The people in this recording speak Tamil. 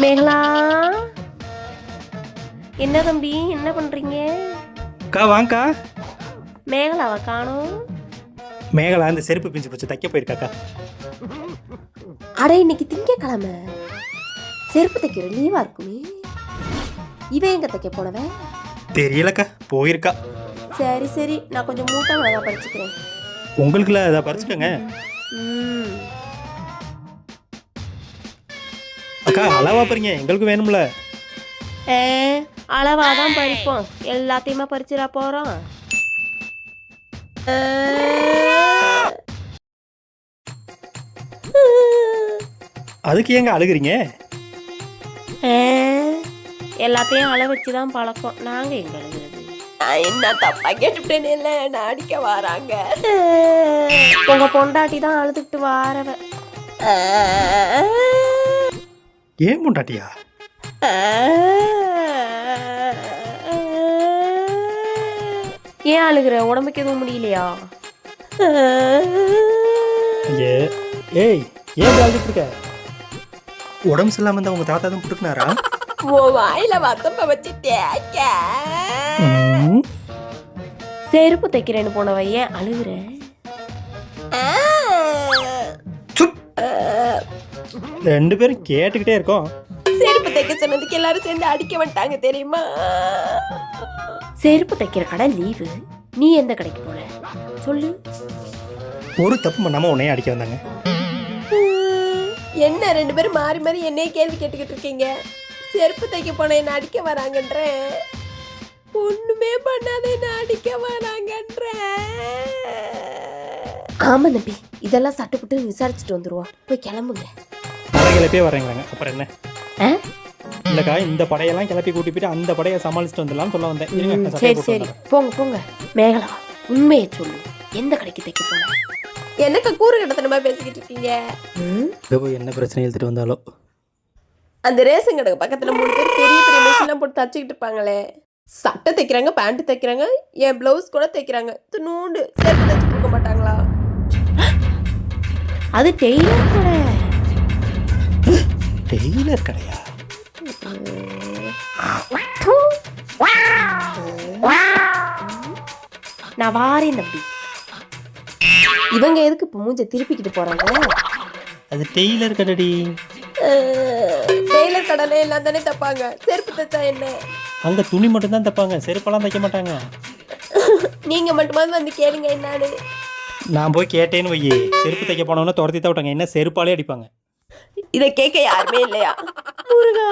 மேகலா, என்ன தம்பி, என்ன பண்றீங்க? அக்கா வாங்கக்கா. மேகலாவை காணோம். மேகலா இந்த செருப்பு பிஞ்சு போச்சு, தைக்க போயிருக்காக்கா. அட, இன்னைக்கு திங்கக்கிழமை, செருப்பு தைக்கிற லீவா இருக்குமே. இவன் எங்க தைக்க போனவன்? தெரியலக்கா, போயிருக்கா. சரி சரி, நான் கொஞ்சம் மூட்டை மிளகா பறிச்சுக்கிறேன். உங்களுக்குல அதை பறிச்சுக்கோங்க. அக்கா அளவா பறிங்க, எங்களுக்கு வேணும்ல. அளவாதான் பறிப்போம், எல்லாத்தையுமா பறிச்சிடா போறோம். அதுக்கு ஏங்க அழுகுறீங்க? எல்லாத்தையும் அள வச்சுதான் பழக்கம். நாங்க எங்க அழுகுறது? நான் என்ன தப்பா கேட்டுட்டேன்னு இல்ல, நான் அடிக்க வராங்க. உங்க பொண்டாட்டி தான் அழுதுகிட்டு வாரவ. ஏன் பொண்டாட்டியா? ஏன் அழுகுற? உடம்புக்கு எதுவும் முடியலையா? ஏய், ஏன் அழுதுட்டு இருக்க? உடம்பு சரியில்லாம இருந்தா உங்க தாத்தா தான் புட்டுக்குனாரா? வாயில வத்தப்ப வச்சு தேக்க. செருப்பு தைக்கிறேன்னு போனவ ஏன் அழுகுற? ரெண்டு பேரும் கேட்டுக்கிட்டே இருக்கோம். செருப்பு தைக்க சொன்னதுக்கு எல்லாரும் சேர்ந்து அடிக்க வந்துட்டாங்க தெரியுமா? செருப்பு தைக்கிற கடை லீவு, நீ எந்த கடைக்கு போன சொல்லு. ஒரு தப்பு பண்ணாம உன்னையே அடிக்க வந்தாங்க. என்ன ரெண்டு பேரும் மாறி மாறி என்னையே கேள்வி கேட்டுக்கிட்டு இருக்கீங்க? செருப்பு தைக்க போன என்ன அடிக்க வராங்கன்ற, ஒண்ணுமே பண்ணாத என்ன அடிக்க வராங்கன்ற. ஆமா தம்பி, இதெல்லாம் சட்டுப்பட்டு விசாரிச்சுட்டு வந்துருவோம். போய் கிளம்புங்க. கிளப்பியே வரேங்கிறாங்க, அப்புறம் என்ன? இல்லக்கா, இந்த படையெல்லாம் கிளப்பி கூட்டி போயிட்டு அந்த படையை சமாளிச்சுட்டு வந்துடலாம்னு சொல்ல வந்தேன். சரி சரி, போங்க போங்க. மேகலா, உண்மையை சொல்லு, எந்த கடைக்கு தைக்க போன? எனக்கு கூறு கடத்தனமா பேசிக்கிட்டு இருக்கீங்க. என்ன பிரச்சனை எழுதிட்டு வந்தாலும் அந்த ரேஷன் கடை பக்கத்துல 3 பேர் பெரிய பெரிய மிஷின்லாம் போட்டு தச்சுக்கிட்டு இருப்பாங்களே, சட்டை தைக்கிறாங்க, பேண்ட் தைக்கிறாங்க, என் பிளவுஸ் கூட தைக்கிறாங்க. நூண்டு செருப்பு தைச்சு கொடுக்க மாட்டாங்களா? அது டெய்லர் கடை. டெய்லர் கடையா? நான் வாரேன் தம்பி. இவங்க எதுக்கு இப்போ மூஞ்ச திருப்பிக்கிட்டு போறாங்க? அது டெய்லர் கடைடி. டெய்லர் கடையில எல்லாம் தானே தைப்பாங்க, செருப்பு தைச்சா என்ன? அங்க துணி மட்டும் தான் தைப்பாங்க, செருப்பெல்லாம் தைக்க மாட்டாங்க. நீங்க மட்டுமாவது வந்து கேளுங்க என்னான்னு. நான் போய் கேட்டேன்னு வையே, செருப்பு தைக்க போனவன துரத்தி தான் விட்டாங்க, என்ன செருப்பாலே அடிப்பாங்க. இதை கேட்க யாருமே இல்லையா? முருகா.